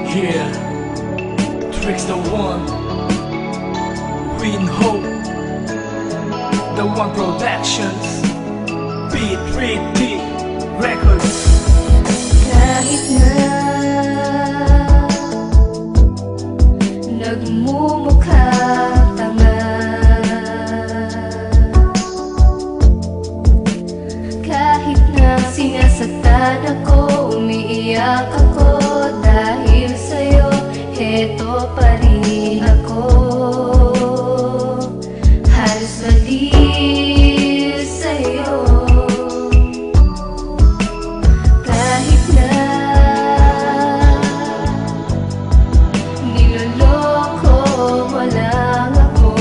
Yeah, Tricks the One, Queen Hope, The One Productions, Beat 3D Records. Kahit na nagmumukha tanga, kahit na sinasaktan ako, umiiyak ako, dahil sa'yo, heto pa rin ako. Halos baliw sa'yo. Kahit na niloloko mo lang ako,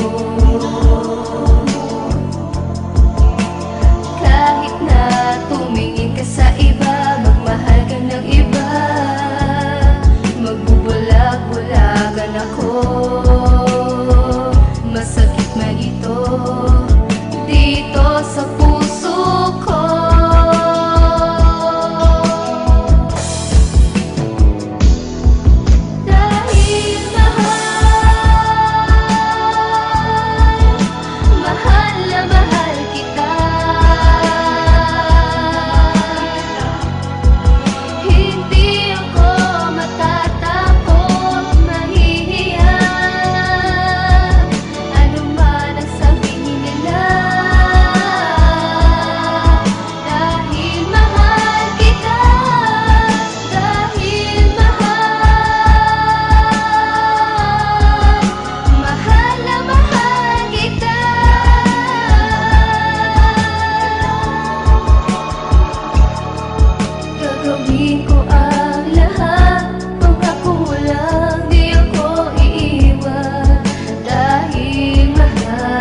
kahit na tumingin ka sa iba, magmahal ka ng iba, magbubulag-bulagan ako. Masakit man ito dito sa puso ko. Dahil mahal na mahal kita, hindi ako matatakot, mahihiya, ano man ang sabihin nila. Dahil mahal kita, dahil mahal na mahal kita. Gagawin ko ang lahat, pangako mo lang di ako iiwan. Dahil mahal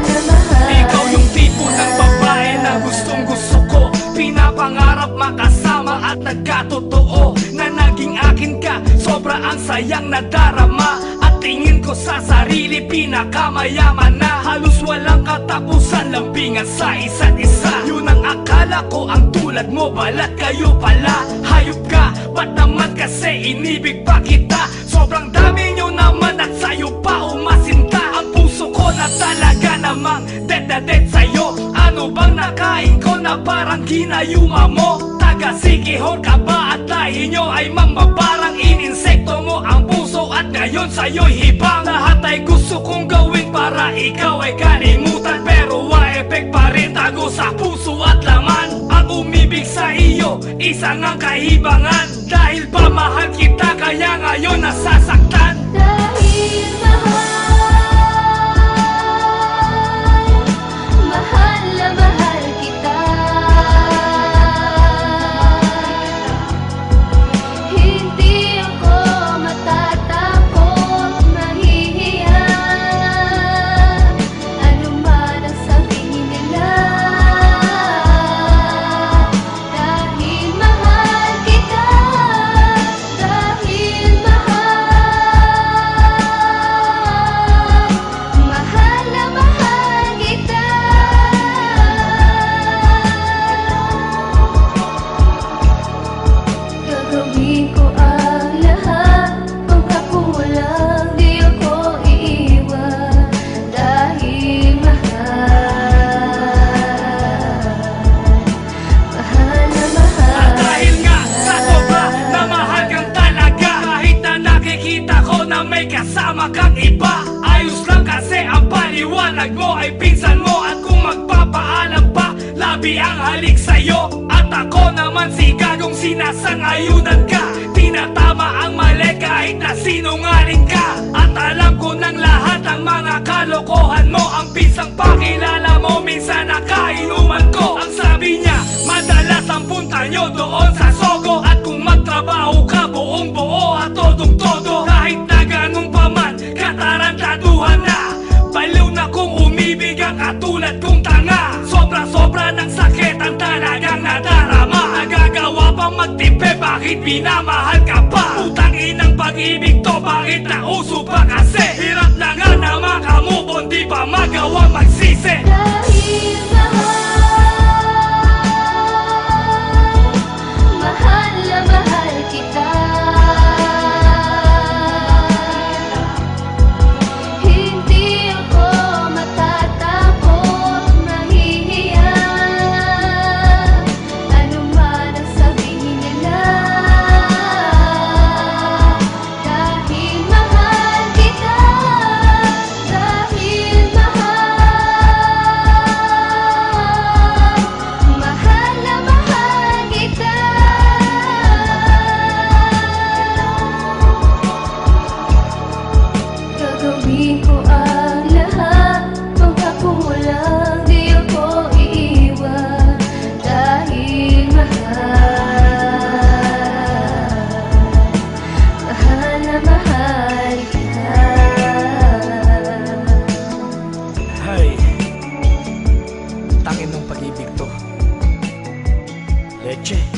na mahal Ikaw yung tipo ng kita. babae na gustong gusto ko, pinapangarap makasama at nagkatotoo na naging akin ka. Sobra ang sayang nadarama at tingin ko sa sarili pinakamayaman na. Halos walang katapusan, lambingan sa isa't isa. Yun ang akala ko, ang tulad mo balat kayo pala. Hayop ka, ba't naman kasi inibig pa kita? Sobrang dami nyo naman at sa'yo pa umasinta. Ang puso ko na talaga namang dead na dead sa'yo. Ano bang nakain ko na parang ginayuma mo? Taga-Sikihor ka ba at lahi nyo ay mamabarang? Ininsekto mo ang puso at ngayon sa'yo'y hibang. Lahat ay gusto kong gawin para ikaw ay kalimutan, pero wa-effect pa rin tago sa puso at laman. Ang umibig sa iyo, isang ang kahibangan. Dahil ba mahal kita kaya ngayon nasasaktan? Dahil mahal na mahal kita, hindi ako matatakot, mahihiya, ano man ang sabihin nila. Dahil mahal kita, dahil mahal na mahal kita. Gagawin ko ang lahat, pangako mo lang di ako iiwan. Dahil mahal na mahal. At dahil nga sa sobra na mahal kang talaga, kahit na nakikita ko na may kasama kang iba, ayos lang kasi ang paliwanag mo ay pinsan mo. At kung magpapaalam pa, labi ang halik sa'yo. At ako naman si gagong sinasangayunan ka. Tinatama ang mali kahit na sinungaling ka. At alam ko ng lahat ang mga kalokohan mo. Ang pinsang pakilala mo minsan nakainuman ko. Ang sabi niya, madalas ang punta nyo doon sa Sogo. At kung magtrabaho ka buong buo at todong-todo, kahit na ganun pa man, katarantaduhan na. Baliw na kung umibig ang katulad kong tanga. Sobra-sobra ng sakit ang talagang nadarama. Nagagawa pang magtipe, bakit minamahal ka pa? Putang inang pag-ibig to, bakit nauso pa kasi? Hirap na nga na makamove on, di pa magawa magsisi. Dahil mahal Leche